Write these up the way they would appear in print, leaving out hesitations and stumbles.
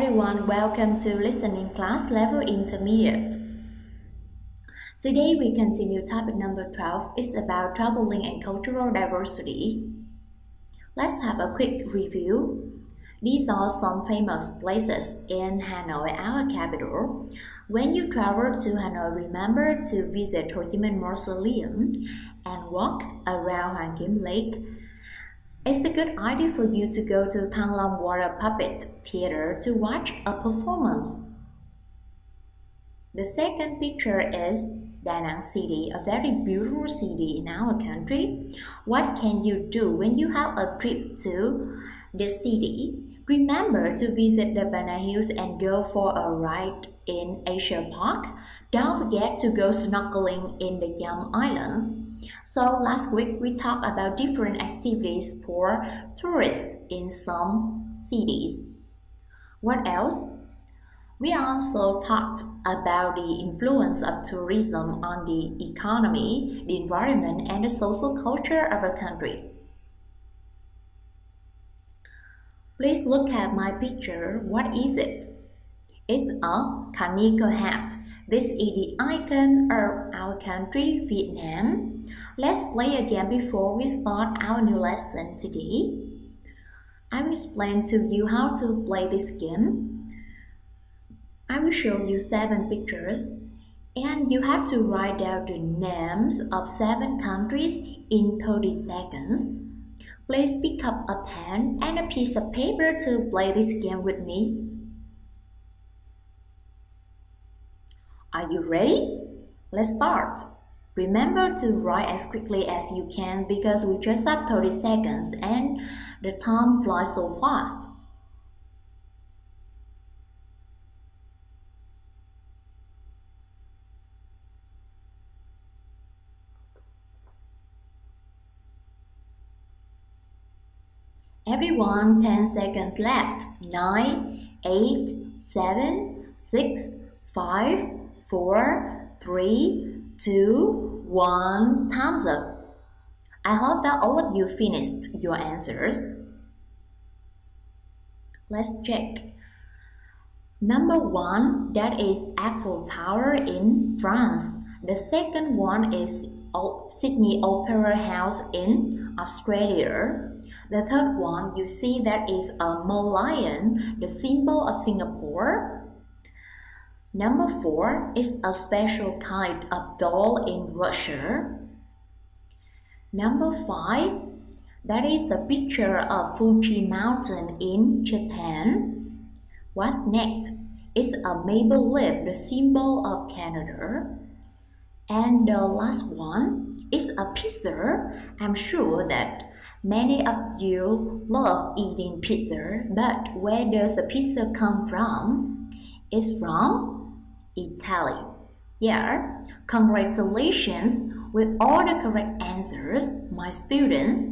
everyone, welcome to listening class level intermediate. Today we continue topic number 12. It's about traveling and cultural diversity. Let's have a quick review. These are some famous places in Hanoi, our capital. When you travel to Hanoi, remember to visit Ho Chi Minh Mausoleum and walk around Hoàng Kiếm Lake. It's a good idea for you to go to Thăng Long Water Puppet Theater to watch a performance. The second picture is Da Nang City, a very beautiful city in our country. What can you do when you have a trip to this city? Remember to visit the Banana Hills and go for a ride in Asia Park. Don't forget to go snorkeling in the Yam Islands. So last week we talked about different activities for tourists in some cities. What else? We also talked about the influence of tourism on the economy, the environment, and the social culture of a country. Please look at my picture. What is it? It's a canicle hat. This is the icon of our country, Vietnam. Let's play a game before we start our new lesson today. I will explain to you how to play this game. I will show you 7 pictures and you have to write down the names of 7 countries in 30 seconds. Please pick up a pen and a piece of paper to play this game with me. Are you ready? Let's start. Remember to write as quickly as you can because we just have 30 seconds and the time flies so fast. Everyone, 10 seconds left. 9, 8, 7, 6, 5, 4, 3, 2, 1. Time's up. I hope that all of you finished your answers. Let's check. Number 1, that is Eiffel Tower in France. The second one is Sydney Opera House in Australia. The third one, you see that is a merlion, the symbol of Singapore. Number 4 is a special kind of doll in Russia. Number 5, that is the picture of Fuji Mountain in Japan. What's next? It's a maple leaf, the symbol of Canada. And the last one is a pizza. I'm sure that many of you love eating pizza, but where does the pizza come from? It's from Italy. Yeah, congratulations with all the correct answers, my students.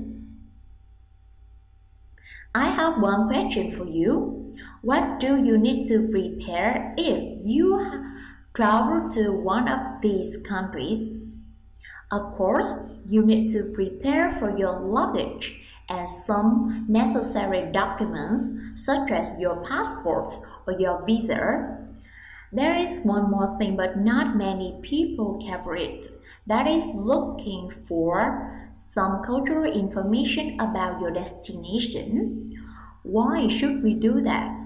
I have one question for you. What do you need to prepare if you travel to one of these countries? Of course, you need to prepare for your luggage and some necessary documents such as your passport or your visa. There is one more thing, but not many people cover it. That is looking for some cultural information about your destination. Why should we do that?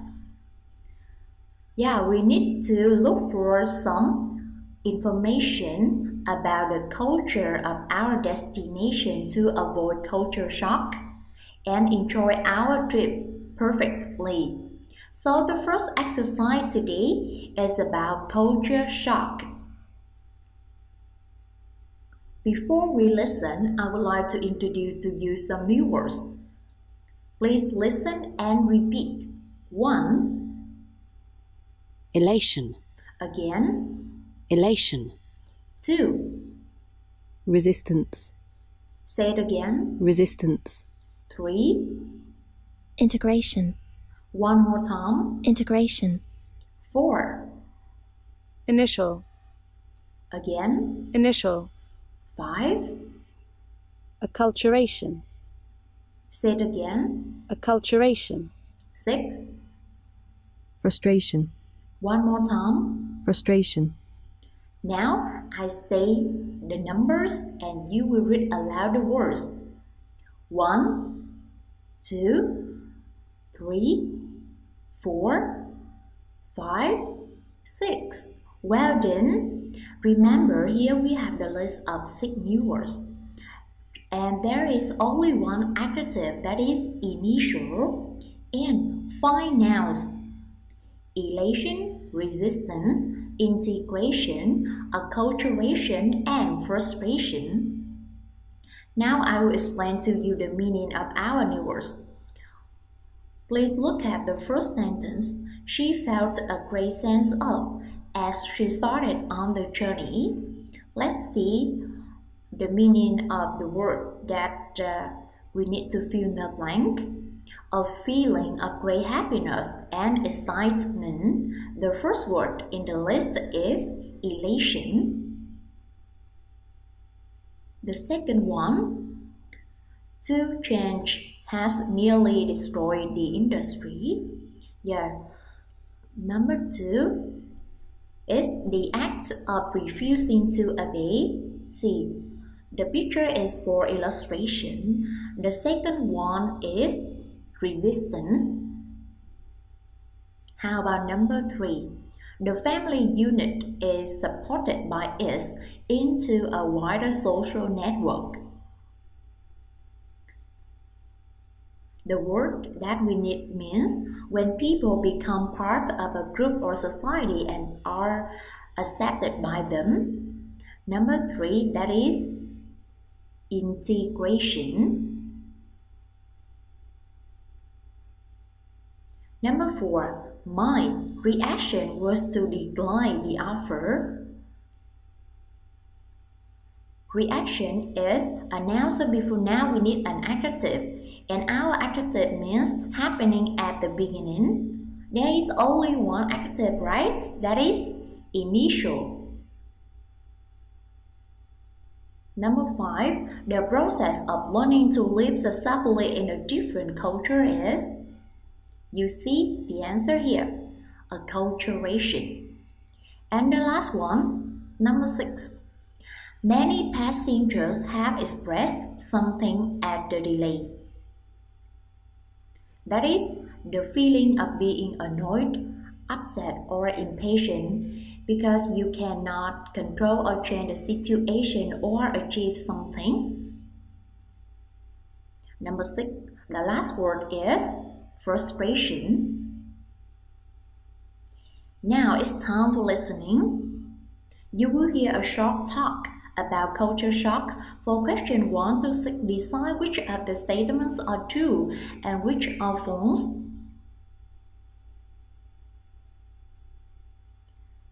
Yeah, we need to look for some information about the culture of our destination to avoid culture shock and enjoy our trip perfectly. So the first exercise today is about culture shock. Before we listen, I would like to introduce to you some new words. Please listen and repeat. 1. Elation. Again. Elation. 2. Resistance. Say it again. Resistance. 3. Integration. One more time. Integration. 4. Initial. Again. Initial. 5. Acculturation. Say it again. Acculturation. 6. frustration, One more time. frustration, Now I say the numbers and you will read aloud the words. 1, 2, 3, 4, 5, 6. Well done. Remember, here we have the list of 6 new words. And there is only one adjective, that is initial, and 5 nouns. Elation, resistance, integration, acculturation, and frustration. Now I will explain to you the meaning of our new words. Please look at the first sentence. She felt a great sense of as she started on the journey. Let's see the meaning of the word that we need to fill in the blank. A feeling of great happiness and excitement. The first word in the list is elation. The second one, to change has nearly destroyed the industry. Number 2 is the act of refusing to obey. See, the picture is for illustration. The second one is resistance. How about number 3? The family unit is supported by it into a wider social network. The word that we need means when people become part of a group or society and are accepted by them. Number 3, that is integration. Number 4, my reaction was to decline the offer. Reaction is a noun, so before now we need an adjective. And our adjective means happening at the beginning. There is only one adjective, right? That is initial. Number 5, the process of learning to live successfully in a different culture is, you see the answer here, acculturation. And the last one, number 6. Many passengers have expressed something at the delays. That is the feeling of being annoyed, upset, or impatient because you cannot control or change the situation or achieve something. Number 6, the last word is frustration. Now it's time for listening. You will hear a short talk about culture shock. For question 1 to 6, decide which of the statements are true and which are false.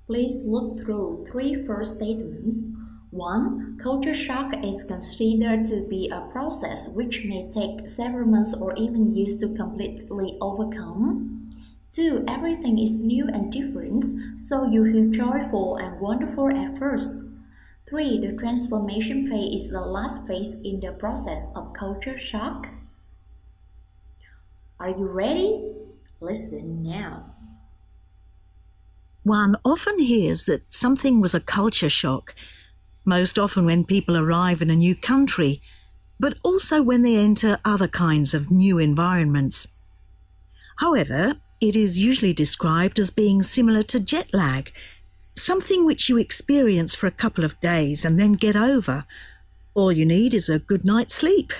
Please look through 3 first statements. 1. Culture shock is considered to be a process which may take several months or even years to completely overcome. 2. Everything is new and different, so you feel joyful and wonderful at first. 3. The transformation phase is the last phase in the process of culture shock. Are you ready? Listen now. One often hears that something was a culture shock, most often when people arrive in a new country, but also when they enter other kinds of new environments. However, it is usually described as being similar to jet lag, something which you experience for a couple of days and then get over. All you need is a good night's sleep.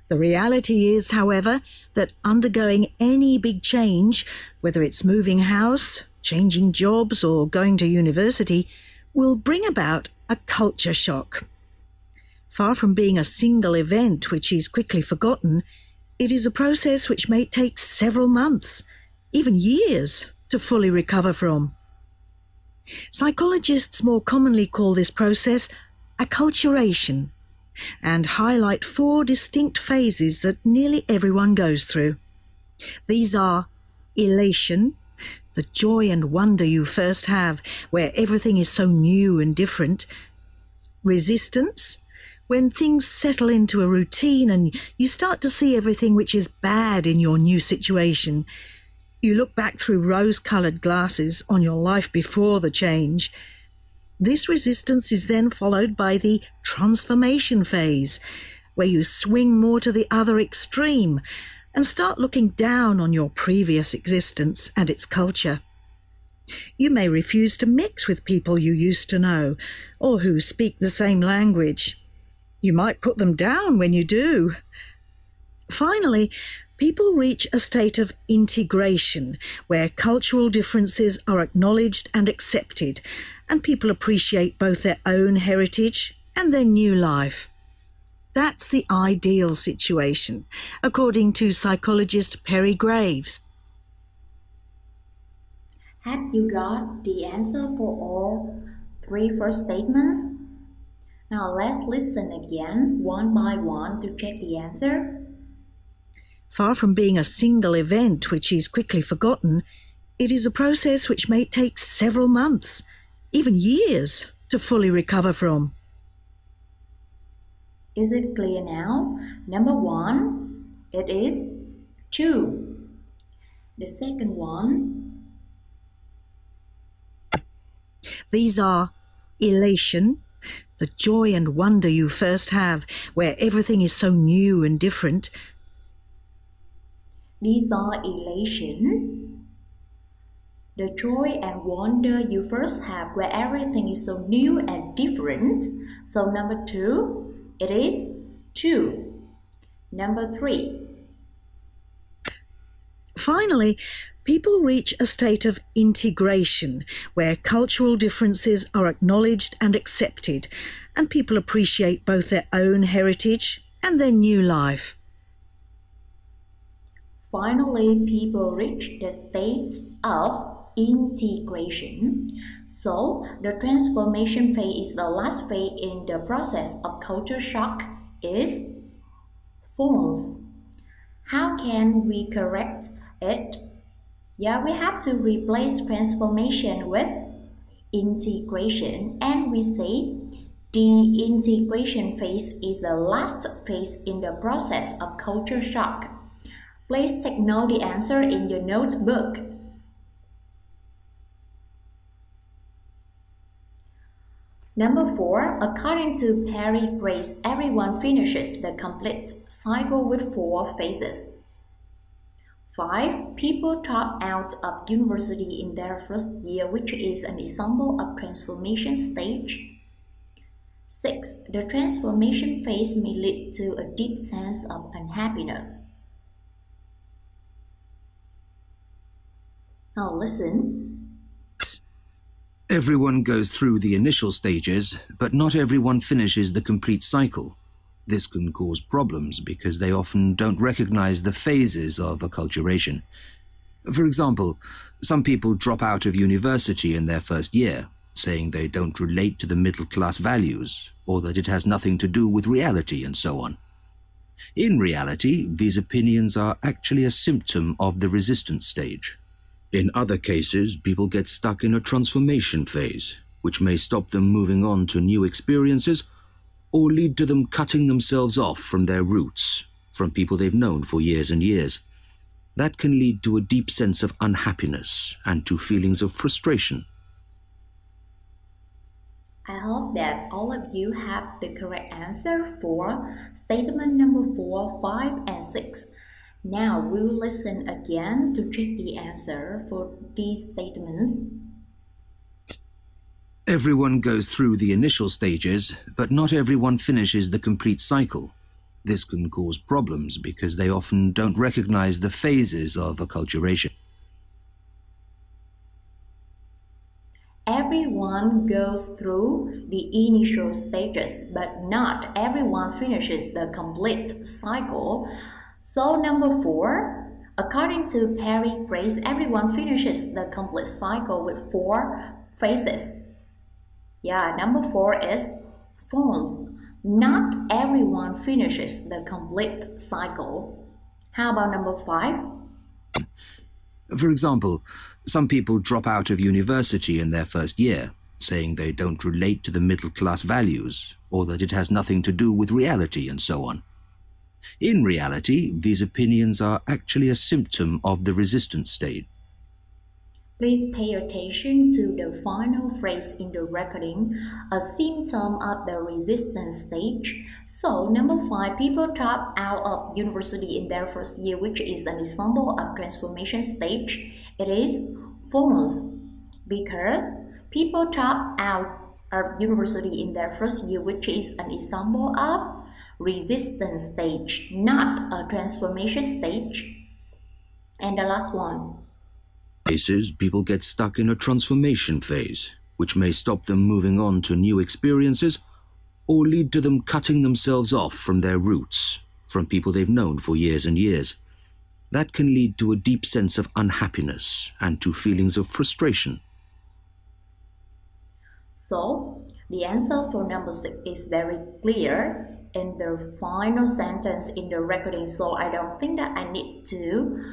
The reality is, however, that undergoing any big change, whether it's moving house, changing jobs, or going to university, will bring about a culture shock. Far from being a single event which is quickly forgotten, it is a process which may take several months, even years, to fully recover from. Psychologists more commonly call this process acculturation and highlight 4 distinct phases that nearly everyone goes through. These are elation, the joy and wonder you first have, where everything is so new and different. Resistance, when things settle into a routine and you start to see everything which is bad in your new situation. You look back through rose-coloured glasses on your life before the change. This resistance is then followed by the transformation phase, where you swing more to the other extreme and start looking down on your previous existence and its culture. You may refuse to mix with people you used to know or who speak the same language. You might put them down when you do. Finally, people reach a state of integration, where cultural differences are acknowledged and accepted, and people appreciate both their own heritage and their new life. That's the ideal situation, according to psychologist Perry Graves. Have you got the answer for all three first statements? Now let's listen again, one by one, to check the answer. Far from being a single event which is quickly forgotten, it is a process which may take several months, even years, to fully recover from. Is it clear now? Number one, it is 2. The second one. These are elation, the joy and wonder you first have, where everything is so new and different. These are elation, the joy and wonder you first have, where everything is so new and different. So number 2, it is 2. Number 3. Finally, people reach a state of integration, where cultural differences are acknowledged and accepted, and people appreciate both their own heritage and their new life. Finally, people reach the state of integration. So, the transformation phase is the last phase in the process of culture shock is false. How can we correct it? Yeah, we have to replace transformation with integration, and we say the integration phase is the last phase in the process of culture shock. Please take note the answer in your notebook. Number 4, according to Perry Grace, everyone finishes the complete cycle with 4 phases. 5. People drop out of university in their first year, which is an example of transformation stage. 6. The transformation phase may lead to a deep sense of unhappiness. Now listen. Everyone goes through the initial stages, but not everyone finishes the complete cycle. This can cause problems because they often don't recognize the phases of acculturation. For example, some people drop out of university in their first year, saying they don't relate to the middle-class values, or that it has nothing to do with reality, and so on. In reality, these opinions are actually a symptom of the resistance stage. In other cases, people get stuck in a transformation phase, which may stop them moving on to new experiences or lead to them cutting themselves off from their roots, from people they've known for years and years. That can lead to a deep sense of unhappiness and to feelings of frustration. I hope that all of you have the correct answer for statement number 4, 5, and 6. Now we'll listen again to check the answer for these statements. Everyone goes through the initial stages, but not everyone finishes the complete cycle. This can cause problems because they often don't recognize the phases of acculturation. Everyone goes through the initial stages, but not everyone finishes the complete cycle. So number 4, according to Perry Grace, everyone finishes the complete cycle with 4 phases. Yeah, number 4 is false. Not everyone finishes the complete cycle. How about number 5? For example, some people drop out of university in their first year, saying they don't relate to the middle-class values, or that it has nothing to do with reality, and so on. In reality, these opinions are actually a symptom of the resistance stage. Please pay attention to the final phrase in the recording, a symptom of the resistance stage. So, number 5, people drop out of university in their first year, which is an example of transformation stage. It is false, because people drop out of university in their first year, which is an example of resistance stage, not a transformation stage. And the last one. Cases, people get stuck in a transformation phase, which may stop them moving on to new experiences or lead to them cutting themselves off from their roots, from people they've known for years and years. That can lead to a deep sense of unhappiness and to feelings of frustration. So, the answer for number 6 is very clear in the final sentence in the recording, so I don't think that I need to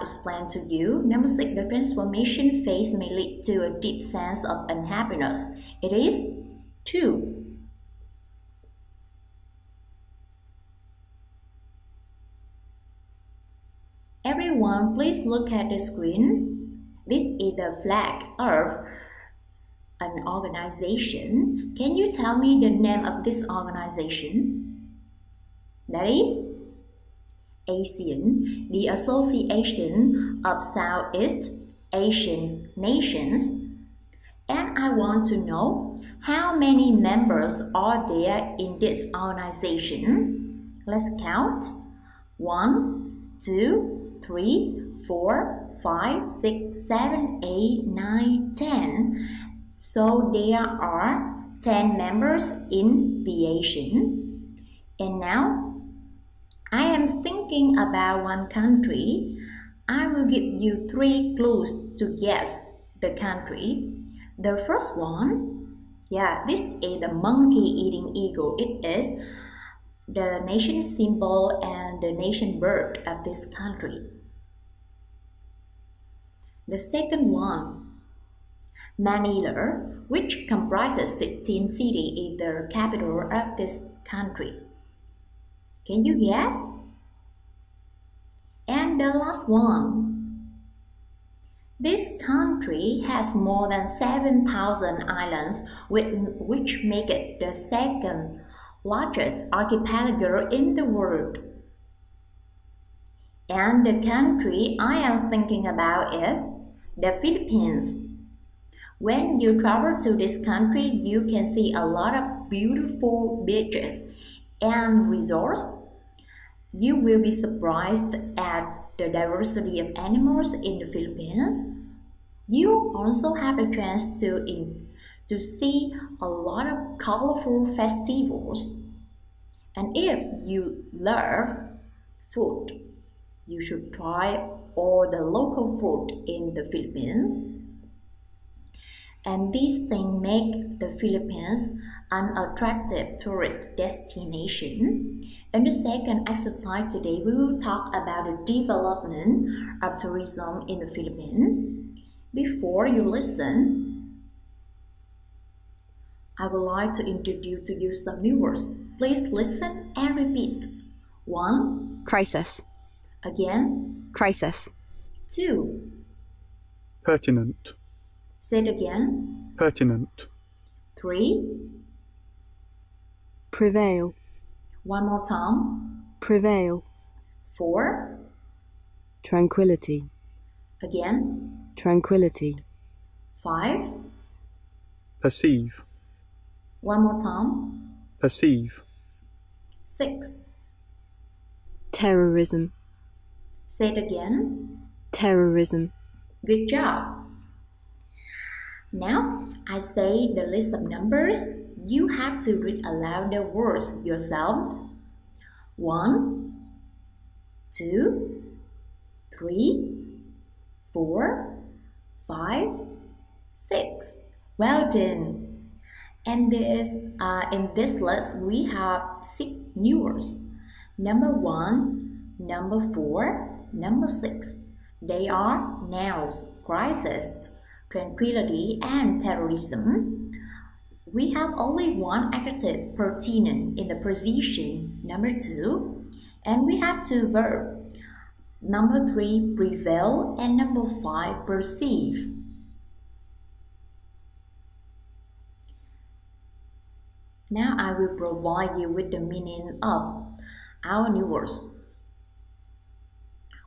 explain to you. Number 6, the transformation phase may lead to a deep sense of unhappiness. It is 2. Everyone, please look at the screen. This is the flag of an organization. Can you tell me the name of this organization? That is ASEAN, the Association of Southeast Asian Nations. And I want to know how many members are there in this organization. Let's count. 1, 2, 3, 4, 5, 6, 7, 8, 9, 10. So there are 10 members in the Asian. And now, I am thinking about one country. I will give you 3 clues to guess the country. The first one, this is the monkey eating eagle. It is the nation symbol and the nation bird of this country. The second one, Manila, which comprises 16 cities, is the capital of this country. Can you guess? And the last one. This country has more than 7,000 islands, which make it the second largest archipelago in the world. And the country I am thinking about is the Philippines. When you travel to this country, you can see a lot of beautiful beaches and resorts. You will be surprised at the diversity of animals in the Philippines. You also have a chance to see a lot of colorful festivals. And if you love food, you should try all the local food in the Philippines. And these things make the Philippines an attractive tourist destination. In the second exercise today, we will talk about the development of tourism in the Philippines. Before you listen, I would like to introduce to you some new words. Please listen and repeat. 1. Crisis. Again. Crisis. 2. Pertinent. Say it again. Pertinent. 3. Prevail. One more time. Prevail. 4. Tranquility. Again. Tranquility. 5. Perceive. One more time. Perceive. 6. Terrorism. Say it again. Terrorism. Good job. Now, I say the list of numbers. You have to read aloud the words yourselves. 1, 2, 3, 4, 5, 6. Well done. And in this list, we have 6 new words. Number 1, number 4, number 6. They are nouns: crisis, tranquility, and terrorism. We have only one adjective, pertinent, in the position number 2, and we have 2 verbs. Number 3, prevail, and number 5, perceive. Now I will provide you with the meaning of our new words.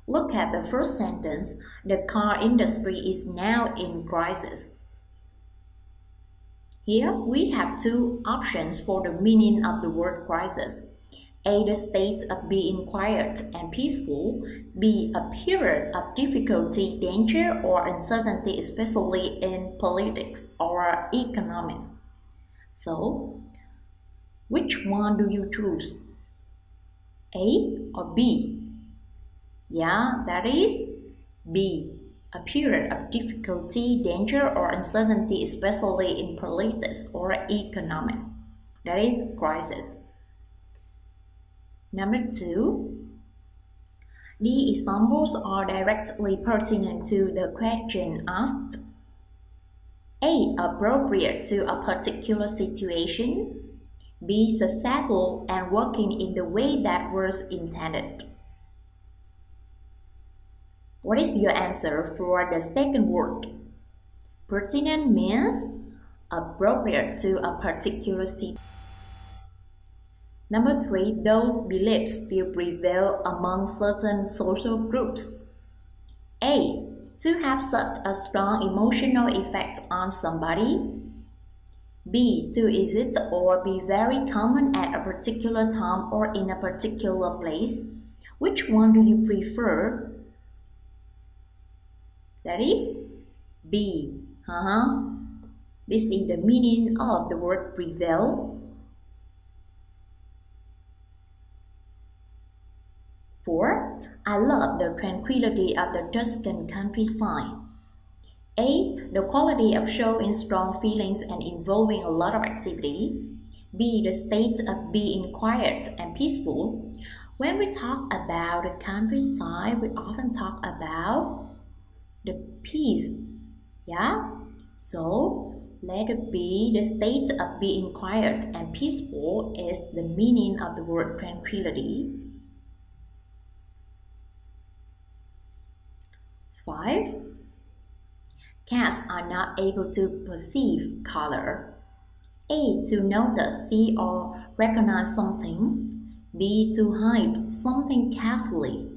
Look at the first sentence. The car industry is now in crisis. Here we have two options for the meaning of the word crisis. A. The state of being quiet and peaceful. B. A period of difficulty, danger, or uncertainty, especially in politics or economics. So, which one do you choose? A or B? Yeah, that is B. A period of difficulty, danger, or uncertainty, especially in politics or economics. That is crisis. Number 2. The examples are directly pertinent to the question asked. A. Appropriate to a particular situation. B. Successful and working in the way that was intended. What is your answer for the second word? Pertinent means appropriate to a particular situation. Number 3, those beliefs still prevail among certain social groups. A. To have such a strong emotional effect on somebody. B. To exist or be very common at a particular time or in a particular place. Which one do you prefer? That is B. This is the meaning of the word prevail. 4. I love the tranquility of the Tuscan countryside. A. The quality of showing strong feelings and involving a lot of activity. B. The state of being quiet and peaceful. When we talk about the countryside, we often talk about the peace. Yeah? So, letter B, the state of being quiet and peaceful is the meaning of the word tranquility. 5. Cats are not able to perceive color. A. To notice, see, or recognize something. B. To hide something carefully.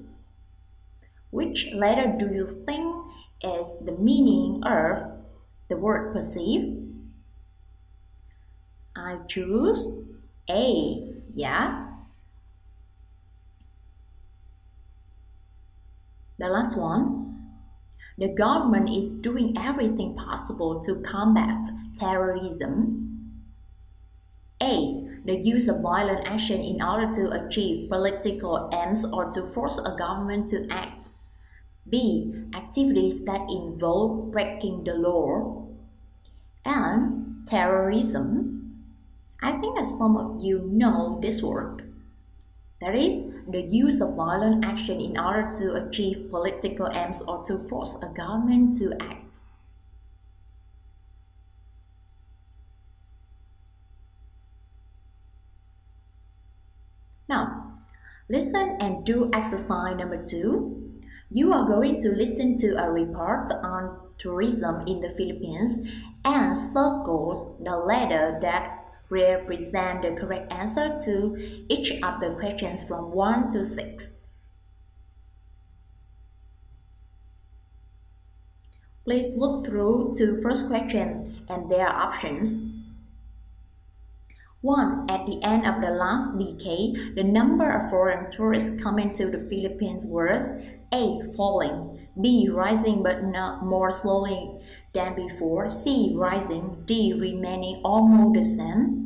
Which letter do you think is the meaning of the word perceive? I choose A. Yeah. The last one. The government is doing everything possible to combat terrorism. A. The use of violent action in order to achieve political aims or to force a government to act. B. Activities that involve breaking the law. And terrorism. I think that some of you know this word. That is the use of violent action in order to achieve political aims or to force a government to act. Now, listen and do exercise number 2. You are going to listen to a report on tourism in the Philippines and circle the letter that represent the correct answer to each of the questions from 1 to 6. Please look through to first question and their options. 1. At the end of the last decade, the number of foreign tourists coming to the Philippines was A. Falling, B. Rising but not more slowly than before, C. Rising, D. Remaining almost the same.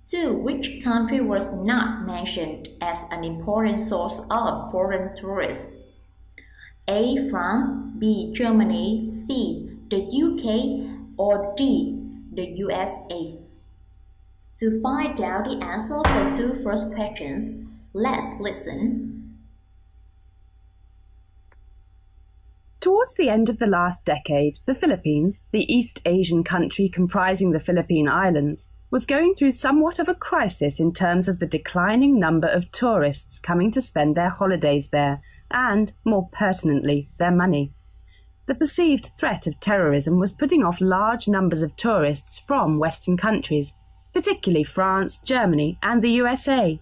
2. Which country was not mentioned as an important source of foreign tourists? A. France, B. Germany, C. the UK, or D. the USA. To find out the answer for 2 first questions, let's listen. Towards the end of the last decade, the Philippines, the East Asian country comprising the Philippine Islands, was going through somewhat of a crisis in terms of the declining number of tourists coming to spend their holidays there and, more pertinently, their money. The perceived threat of terrorism was putting off large numbers of tourists from Western countries, particularly France, Germany, and the USA.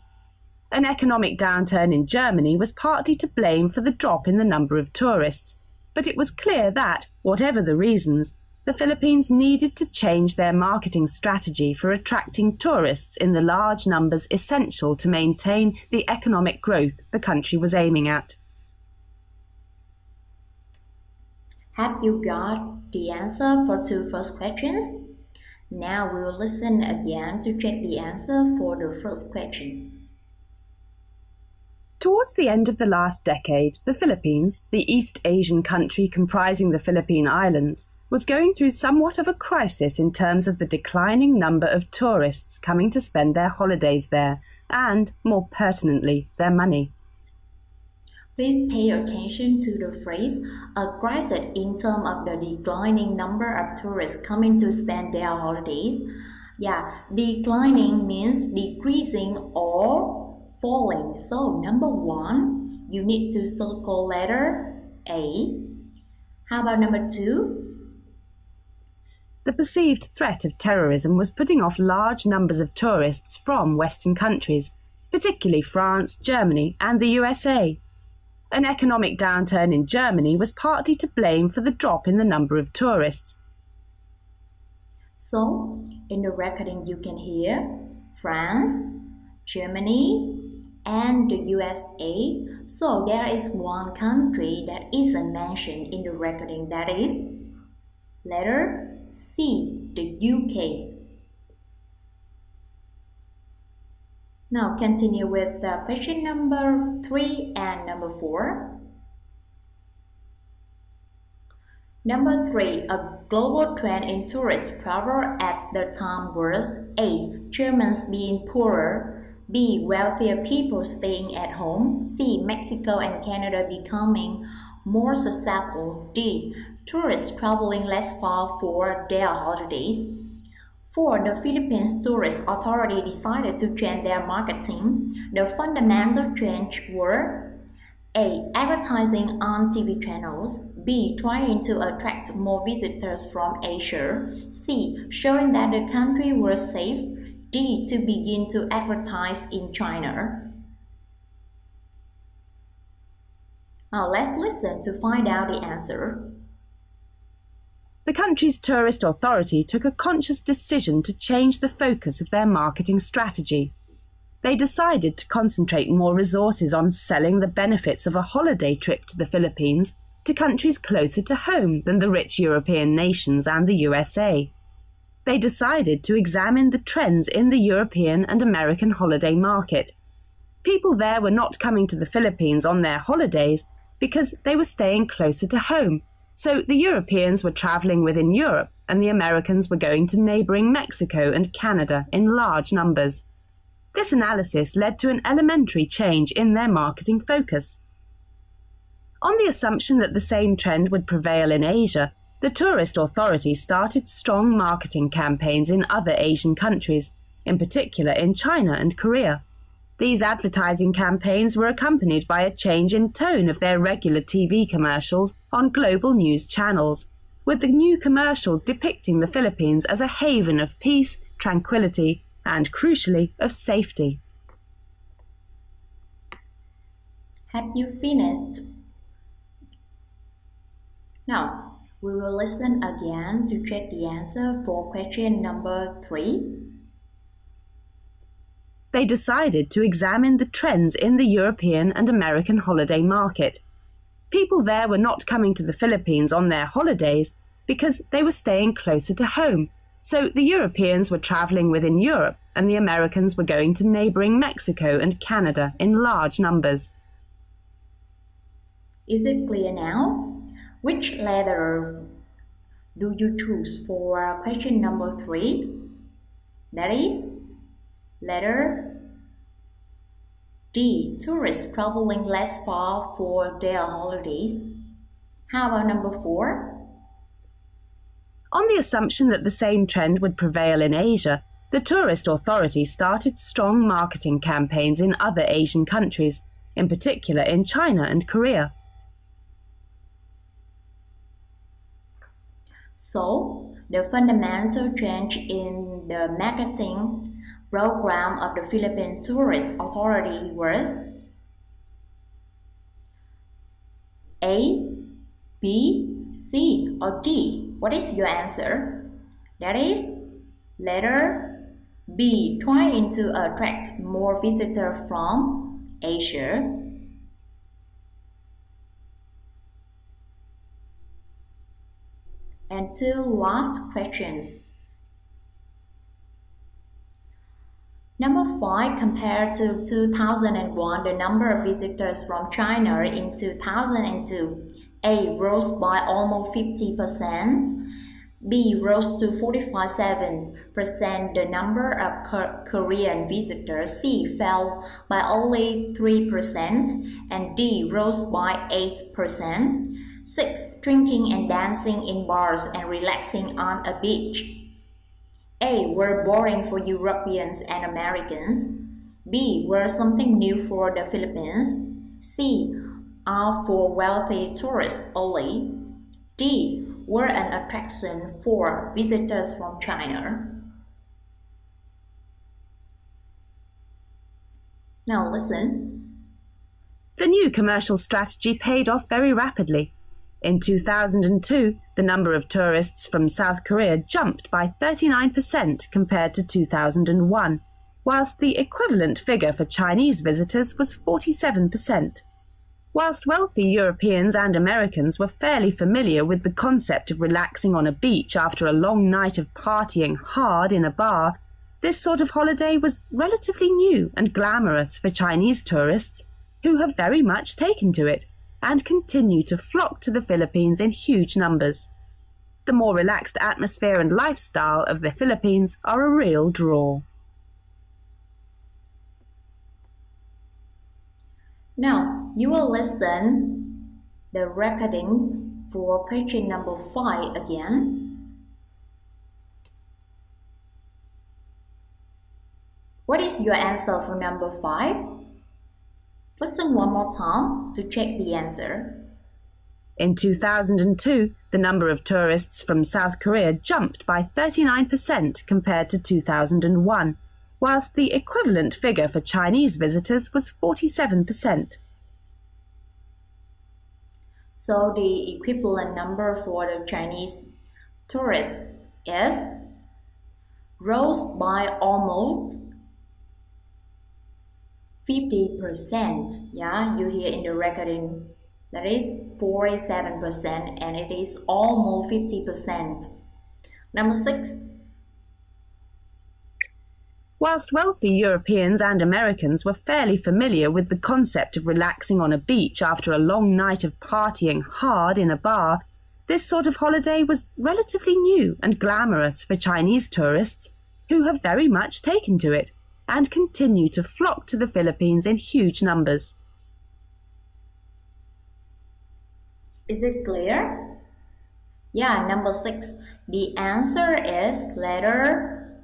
An economic downturn in Germany was partly to blame for the drop in the number of tourists, but it was clear that, whatever the reasons, the Philippines needed to change their marketing strategy for attracting tourists in the large numbers essential to maintain the economic growth the country was aiming at. Have you got the answer for two first questions? Now we will listen again to check the answer for the first question. Towards the end of the last decade, the Philippines, the East Asian country comprising the Philippine Islands, was going through somewhat of a crisis in terms of the declining number of tourists coming to spend their holidays there, and, more pertinently, their money. Please pay attention to the phrase, a crisis in terms of the declining number of tourists coming to spend their holidays. Yeah, declining means decreasing or falling. So number one, you need to circle letter A. How about number two? The perceived threat of terrorism was putting off large numbers of tourists from Western countries, particularly France, Germany, and the USA. An economic downturn in Germany was partly to blame for the drop in the number of tourists. So, in the recording you can hear France, Germany, and the USA. So there is one country that isn't mentioned in the recording, that is letter C, the UK. Now continue with question number 3 and number 4. Number 3, a global trend in tourist travel at the time was A. Germans being poorer, B. Wealthier people staying at home, C. Mexico and Canada becoming more susceptible, D. Tourists traveling less far for their holidays. For the Philippines Tourist Authority decided to change their marketing. The fundamental change were A. Advertising on TV channels, B. Trying to attract more visitors from Asia, C. Showing that the country was safe, D. To begin to advertise in China. Now let's listen to find out the answer. The country's tourist authority took a conscious decision to change the focus of their marketing strategy. They decided to concentrate more resources on selling the benefits of a holiday trip to the Philippines to countries closer to home than the rich European nations and the USA. They decided to examine the trends in the European and American holiday market. People there were not coming to the Philippines on their holidays because they were staying closer to home. So the Europeans were travelling within Europe and the Americans were going to neighbouring Mexico and Canada in large numbers. This analysis led to an elementary change in their marketing focus. On the assumption that the same trend would prevail in Asia, the tourist authority started strong marketing campaigns in other Asian countries, in particular in China and Korea. These advertising campaigns were accompanied by a change in tone of their regular TV commercials on global news channels, with the new commercials depicting the Philippines as a haven of peace, tranquility, and, crucially, of safety. Have you finished? Now, we will listen again to check the answer for question number 3. They decided to examine the trends in the European and American holiday market. People there were not coming to the Philippines on their holidays because they were staying closer to home. So the Europeans were travelling within Europe and the Americans were going to neighbouring Mexico and Canada in large numbers. Is it clear now? Which letter do you choose for question number 3? That is letter D. Tourists traveling less far for their holidays. How about number 4? On the assumption that the same trend would prevail in Asia, the tourist authority started strong marketing campaigns in other Asian countries, in particular in China and Korea. So, the fundamental change in the marketing program of the Philippine Tourist Authority was A, B, C, or D? What is your answer? That is letter B, trying to attract more visitors from Asia. And two last questions. Number 5, compared to 2001, the number of visitors from China in 2002. A, rose by almost 50%. B, rose to 47%. The number of Korean visitors. C, fell by only 3%. And D, rose by 8%. 6, drinking and dancing in bars and relaxing on a beach. A, were boring for Europeans and Americans. B, were something new for the Philippines. C, are for wealthy tourists only. D, were an attraction for visitors from China. Now listen. The new commercial strategy paid off very rapidly. In 2002, the number of tourists from South Korea jumped by 39% compared to 2001, whilst the equivalent figure for Chinese visitors was 47%. Whilst wealthy Europeans and Americans were fairly familiar with the concept of relaxing on a beach after a long night of partying hard in a bar, this sort of holiday was relatively new and glamorous for Chinese tourists, who have very much taken to it and continue to flock to the Philippines in huge numbers. The more relaxed atmosphere and lifestyle of the Philippines are a real draw. Now, you will listen the recording for question number 5 again. What is your answer for number 5? Listen one more time to check the answer. In 2002, the number of tourists from South Korea jumped by 39% compared to 2001, whilst the equivalent figure for Chinese visitors was 47%. So the equivalent number for the Chinese tourists is rose by almost 50%. Yeah, you hear in the recording that is 47% and it is almost 50%. Number 6. Whilst wealthy Europeans and Americans were fairly familiar with the concept of relaxing on a beach after a long night of partying hard in a bar, this sort of holiday was relatively new and glamorous for Chinese tourists, who have very much taken to it and continue to flock to the Philippines in huge numbers. Is it clear? Yeah, number 6. The answer is letter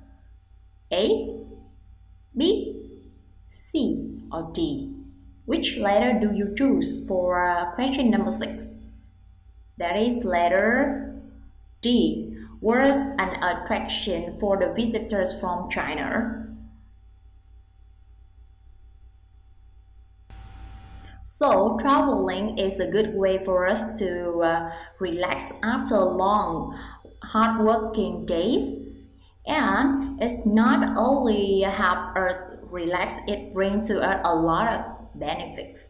A, B, C, or D. Which letter do you choose for question number 6? That is letter D, was an attraction for the visitors from China. So, traveling is a good way for us to relax after long, hard-working days. And it's not only help us relax, it brings to us a lot of benefits.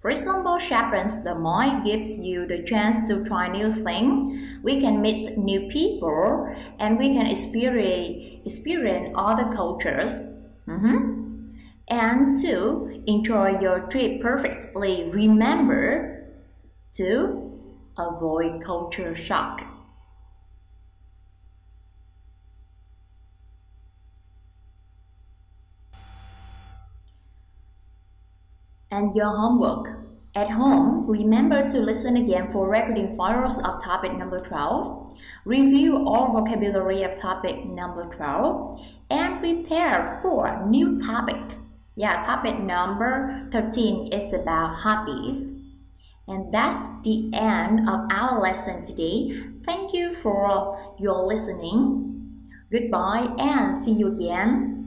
For example, sharpens the mind, gives you the chance to try new things. We can meet new people and we can experience other cultures. And to enjoy your trip perfectly, remember to avoid culture shock. And your homework. At home, remember to listen again for recording files of topic number 12. Review all vocabulary of topic number 12 and prepare for new topic. Yeah, topic number 13 is about hobbies. And that's the end of our lesson today. Thank you for your listening. Goodbye and see you again.